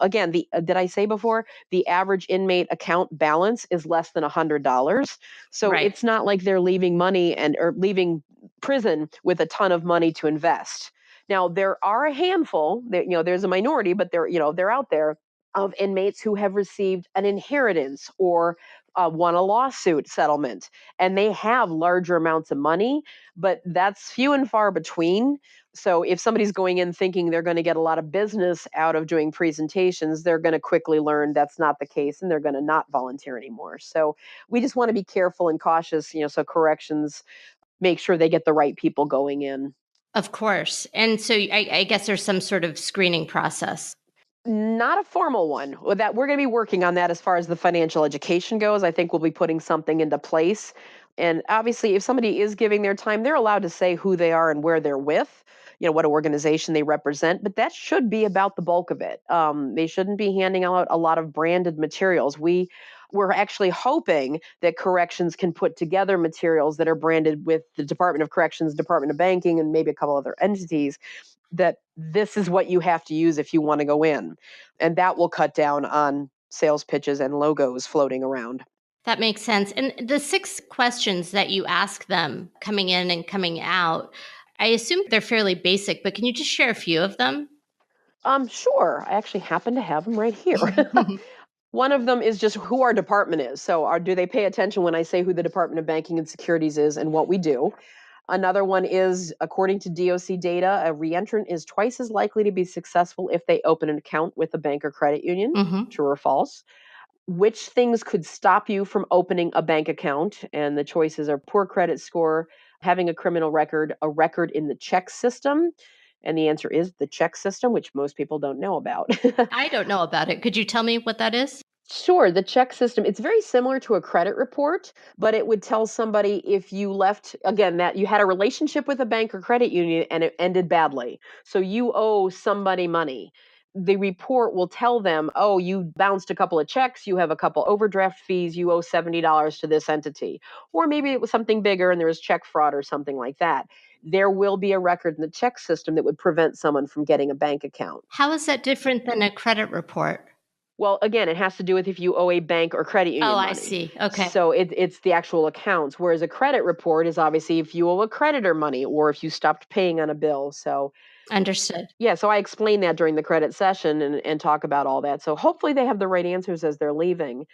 again, did I say before, the average inmate account balance is less than $100. So Right. it's not like they're leaving money or leaving prison with a ton of money to invest. Now, there are a handful, there's a minority, but they're out there of inmates who have received an inheritance or won a lawsuit settlement, and they have larger amounts of money, but that's few and far between. So if somebody's going in thinking they're going to get a lot of business out of doing presentations, they're going to quickly learn that's not the case, and they're going to not volunteer anymore. So we just want to be careful and cautious, so corrections make sure they get the right people going in. Of course. And so I guess there's some sort of screening process. Not a formal one. That we're going to be working on that as far as the financial education goes. I think we'll be putting something into place. And obviously, if somebody is giving their time, they're allowed to say who they are and where they're with, what organization they represent. But that should be about the bulk of it. They shouldn't be handing out a lot of branded materials. We're actually hoping that corrections can put together materials that are branded with the Department of Corrections, Department of Banking, and maybe a couple other entities, that this is what you have to use if you want to go in. And that will cut down on sales pitches and logos floating around. That makes sense. And the 6 questions that you ask them coming in and coming out, I assume they're fairly basic, but can you just share a few of them? Sure. I actually happen to have them right here. One of them is just who our department is. So, do they pay attention when I say who the Department of Banking and Securities is and what we do? Another one is, according to DOC data, a reentrant is twice as likely to be successful if they open an account with a bank or credit union. Mm-hmm. True or false? Which things could stop you from opening a bank account? And the choices are poor credit score, having a criminal record, a record in the check system. And the answer is the check system, which most people don't know about. I don't know about it. Could you tell me what that is? Sure, the check system, it's very similar to a credit report, but it would tell somebody if you left, again, that you had a relationship with a bank or credit union and it ended badly. So you owe somebody money. The report will tell them, oh, you bounced a couple of checks, you have a couple overdraft fees, you owe $70 to this entity. Or maybe it was something bigger and there was check fraud or something like that. There will be a record in the check system that would prevent someone from getting a bank account. How is that different than a credit report? Well, again, it has to do with if you owe a bank or credit Oh, union I money. see. Okay. So it's the actual accounts, whereas a credit report is obviously if you owe a creditor money or if you stopped paying on a bill. So Understood. yeah, so I explain that during the credit session and talk about all that. So hopefully they have the right answers as they're leaving.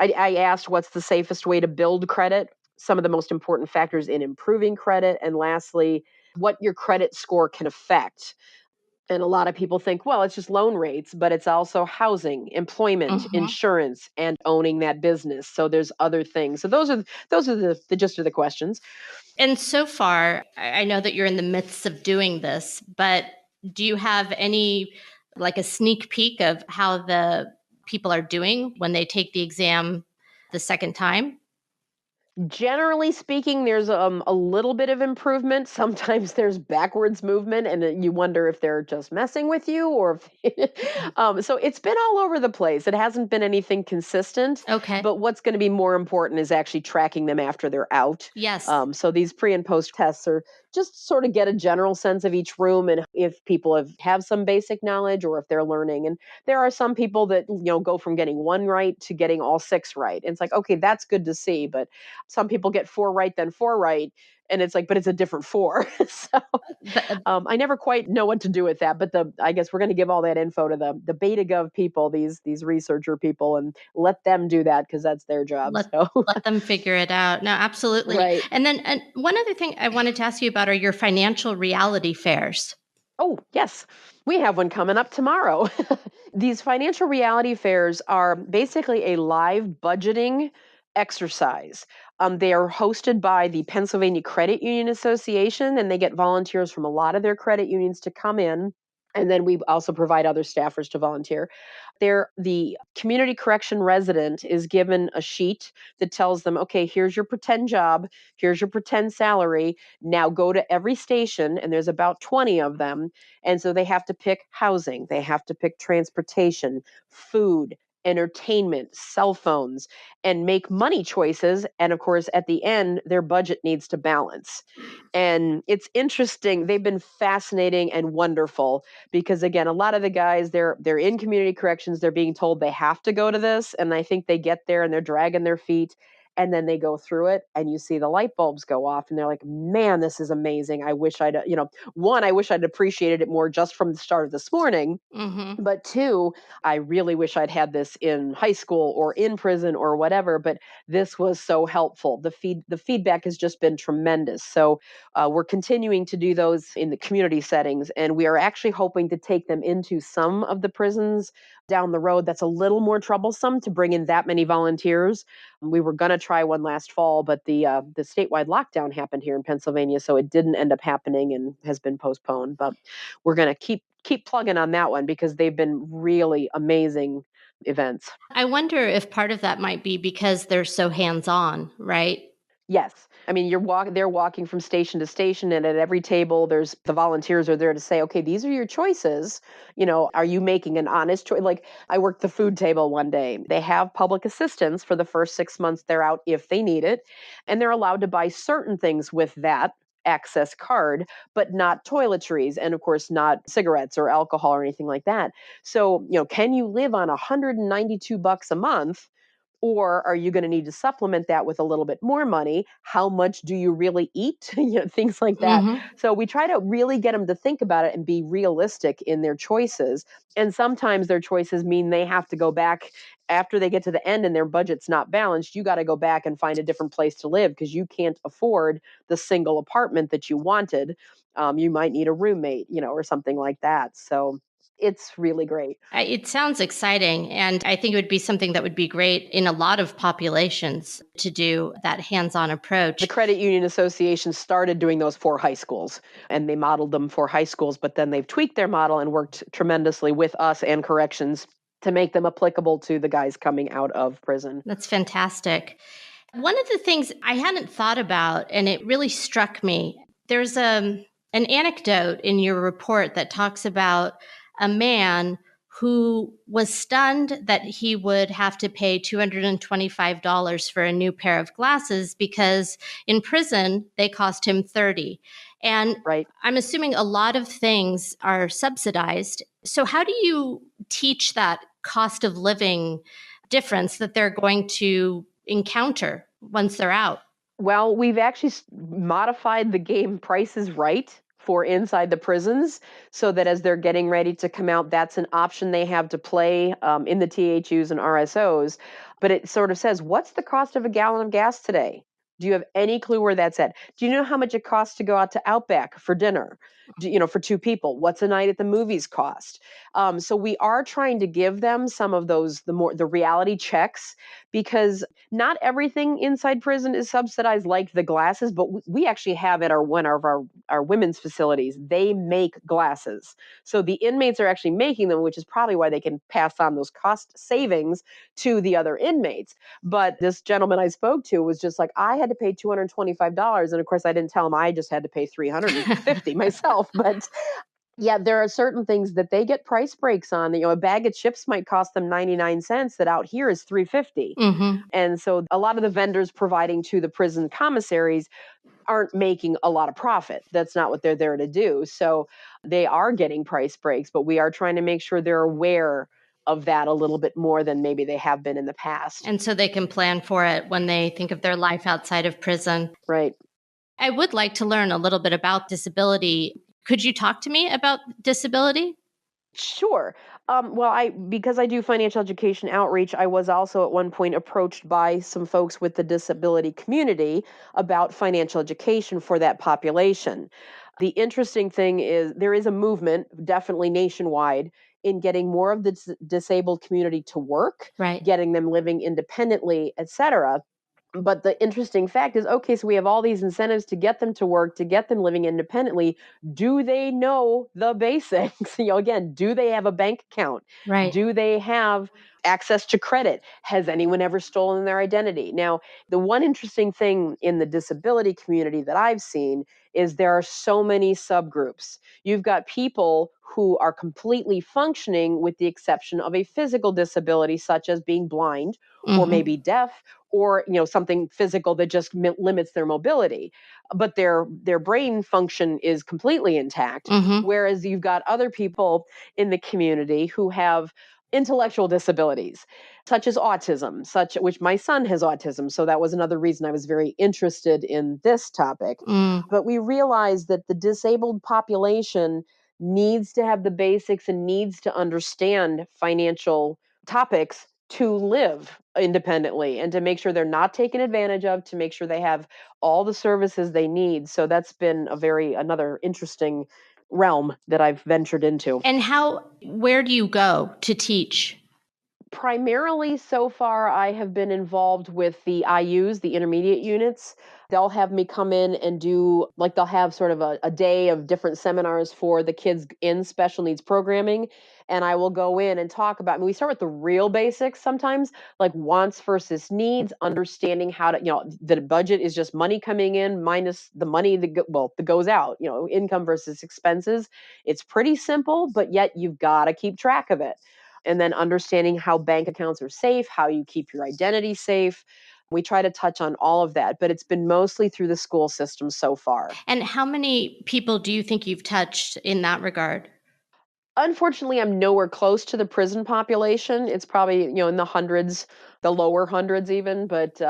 I asked what's the safest way to build credit, some of the most important factors in improving credit, and lastly, what your credit score can affect. And a lot of people think, well, it's just loan rates, but it's also housing, employment, Mm-hmm. insurance, and owning that business. So there's other things. So those are the gist of the questions. And so far, I know that you're in the midst of doing this, but do you have any, like a sneak peek of how the people are doing when they take the exam the second time? Generally speaking, there's a little bit of improvement. Sometimes there's backwards movement, and you wonder if they're just messing with you, or if so it's been all over the place. It hasn't been anything consistent. Okay. But what's going to be more important is actually tracking them after they're out. Yes. So these pre and post tests are just sort of get a general sense of each room and if people have some basic knowledge or if they're learning. And there are some people that go from getting one right to getting all 6 right. And it's like, okay, that's good to see, but some people get 4 right, then 4 right. And it's like, but it's a different 4. So The- I never quite know what to do with that. But I guess we're going to give all that info to the beta gov people, these researcher people, and let them do that because that's their job. let So let them figure it out. No, absolutely. right. And then one other thing I wanted to ask you about are your financial reality fairs. Oh, yes. We have one coming up tomorrow. These financial reality fairs are basically a live budgeting exercise. They are hosted by the Pennsylvania Credit Union Association, and they get volunteers from a lot of their credit unions to come in. And then we also provide other staffers to volunteer. The community correction resident is given a sheet that tells them, okay, here's your pretend job, here's your pretend salary. Now go to every station, and there's about 20 of them. And so they have to pick housing, they have to pick transportation, food, entertainment, cell phones, and make money choices. And of course, at the end, their budget needs to balance. And it's interesting. They've been fascinating and wonderful because again, a lot of the guys they're in community corrections, they're being told they have to go to this, and I think they get there and they're dragging their feet and then they go through it and you see the light bulbs go off and they're like, man, this is amazing. I wish I wish I'd appreciated it more just from the start of this morning. Mm-hmm. But two, I really wish I'd had this in high school or in prison or whatever. But this was so helpful. The feedback has just been tremendous. So we're continuing to do those in the community settings, and we are actually hoping to take them into some of the prisons down the road. That's a little more troublesome to bring in that many volunteers. We were going to try one last fall, but the statewide lockdown happened here in Pennsylvania, so it didn't end up happening and has been postponed. But we're going to keep plugging on that one because they've been really amazing events. I wonder if part of that might be because they're so hands-on, right? Yes. I mean, they're walking from station to station, and at every table there's the volunteers are there to say, okay, these are your choices. Are you making an honest choice? Like I worked the food table one day. They have public assistance for the first 6 months they're out if they need it, and they're allowed to buy certain things with that access card, but not toiletries, and of course not cigarettes or alcohol or anything like that. So, can you live on $192 a month? Or are you going to need to supplement that with a little bit more money? How much do you really eat? Things like that. Mm-hmm. So we try to really get them to think about it and be realistic in their choices. And sometimes their choices mean they have to go back after they get to the end and their budget's not balanced. You got to go back and find a different place to live because you can't afford the single apartment that you wanted. You might need a roommate, or something like that. So it's really great. It sounds exciting. And I think it would be something that would be great in a lot of populations to do that hands-on approach. The Credit Union Association started doing those for high schools, and they modeled them for high schools, but then they've tweaked their model and worked tremendously with us and corrections to make them applicable to the guys coming out of prison. That's fantastic. One of the things I hadn't thought about, and it really struck me, there's an anecdote in your report that talks about a man who was stunned that he would have to pay $225 for a new pair of glasses because in prison they cost him $30. And Right. I'm assuming a lot of things are subsidized. So how do you teach that cost of living difference that they're going to encounter once they're out? Well, we've actually modified the game Price is Right for inside the prisons so that as they're getting ready to come out, that's an option they have to play in the THUs and RSOs. But it sort of says, what's the cost of a gallon of gas today? Do you have any clue where that's at? Do you know how much it costs to go out to Outback for dinner? For two people? What's a night at the movies cost? So we are trying to give them some of those, the reality checks, because not everything inside prison is subsidized like the glasses, but we actually have at one of our women's facilities, they make glasses. So the inmates are actually making them, which is probably why they can pass on those cost savings to the other inmates. But this gentleman I spoke to was just like, I had to pay $225. And of course, I didn't tell him I just had to pay $350 myself. But yeah, there are certain things that they get price breaks on. A bag of chips might cost them 99 cents that out here is $3.50. Mm-hmm. And so a lot of the vendors providing to the prison commissaries aren't making a lot of profit. That's not what they're there to do. So they are getting price breaks, but we are trying to make sure they're aware of that a little bit more than maybe they have been in the past. And so they can plan for it when they think of their life outside of prison. Right. I would like to learn a little bit about disability. Could you talk to me about disability? Sure. Well, because I do financial education outreach, I was also at one point approached by some folks with the disability community about financial education for that population. The interesting thing is there is a movement, definitely nationwide, in getting more of the disabled community to work, Right. getting them living independently, et cetera. But the interesting fact is, okay, so we have all these incentives to get them to work, to get them living independently. Do they know the basics? Again, do they have a bank account? Right. Do they have access to credit? Has anyone ever stolen their identity? Now, the one interesting thing in the disability community that I've seen is there are so many subgroups. You've got people who are completely functioning with the exception of a physical disability, such as being blind or Mm-hmm. maybe deaf, or something physical that just limits their mobility, but their brain function is completely intact. Mm-hmm. Whereas you've got other people in the community who have intellectual disabilities, such as autism, which my son has autism, so that was another reason I was very interested in this topic. Mm. But we realized that the disabled population needs to have the basics and needs to understand financial topics to live independently and to make sure they're not taken advantage of, to make sure they have all the services they need. So that's been another interesting realm that I've ventured into. And where do you go to teach? Primarily so far, I have been involved with the IUs, the intermediate units. They'll have me come in and they'll have sort of a day of different seminars for the kids in special needs programming. And I will go in and talk about, we start with the real basics sometimes, like wants versus needs, understanding how to, the budget is just money coming in minus the money that goes out, income versus expenses. It's pretty simple, but yet you've got to keep track of it. And then understanding how bank accounts are safe, how you keep your identity safe. We try to touch on all of that, but it's been mostly through the school system so far. And how many people do you think you've touched in that regard? Unfortunately, I'm nowhere close to the prison population. It's probably, in the hundreds, the lower hundreds even, but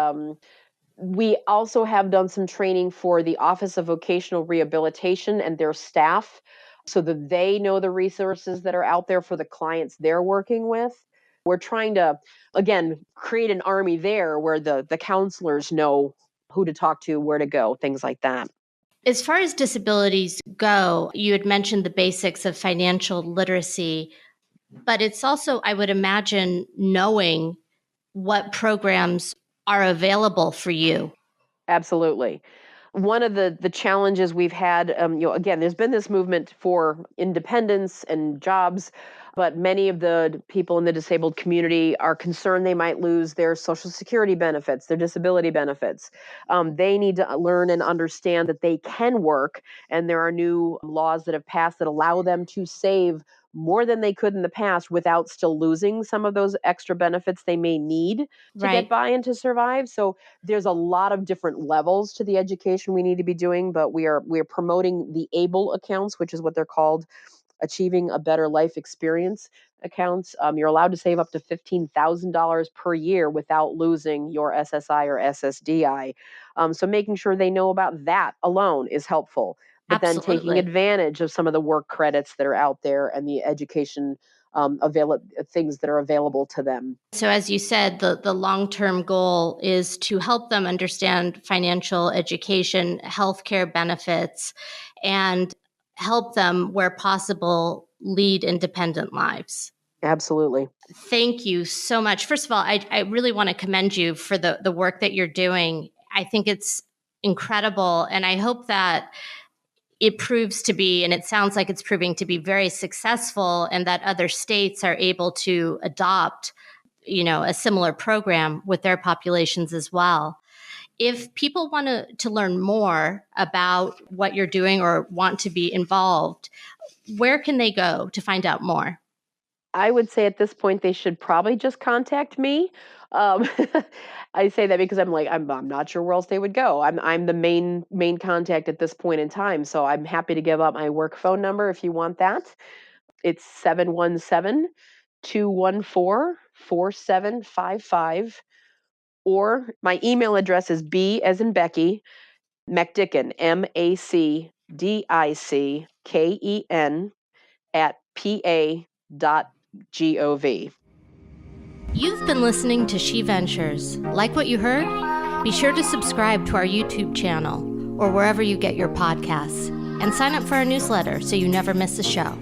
we also have done some training for the Office of Vocational Rehabilitation and their staff so that they know the resources that are out there for the clients they're working with. We're trying to, again, create an army there where the counselors know who to talk to, where to go, things like that. As far as disabilities go, you had mentioned the basics of financial literacy, but it's also, I would imagine, knowing what programs are available for you. Absolutely. One of the challenges we've had, again, there's been this movement for independence and jobs, but many of the people in the disabled community are concerned they might lose their Social Security benefits, their disability benefits. They need to learn and understand that they can work, and there are new laws that have passed that allow them to save more than they could in the past without still losing some of those extra benefits they may need to get Right. by and to survive. So there's a lot of different levels to the education we need to be doing, but we are promoting the ABLE accounts, which is what they're called, Achieving a Better Life Experience accounts. You're allowed to save up to $15,000 per year without losing your SSI or SSDI. So making sure they know about that alone is helpful. But then taking Absolutely. advantage of some of the work credits that are out there and the education things that are available to them. So, as you said, the long term goal is to help them understand financial education, healthcare benefits, and help them, where possible, lead independent lives. Absolutely. Thank you so much. First of all, I really want to commend you for the work that you're doing. I think it's incredible. And I hope that it proves to be, and it sounds like it's proving to be very successful, and that other states are able to adopt, a similar program with their populations as well. If people want to learn more about what you're doing or want to be involved, where can they go to find out more? I would say at this point they should probably just contact me. Um, I say that because I'm not sure where else they would go. I'm the main contact at this point in time, so I'm happy to give up my work phone number if you want that. It's 717-214-4755, or my email address is B as in Becky MacDicken, MacDicken @pa.gov. You've been listening to SheVentures. Like what you heard? Be sure to subscribe to our YouTube channel or wherever you get your podcasts, and sign up for our newsletter so you never miss a show.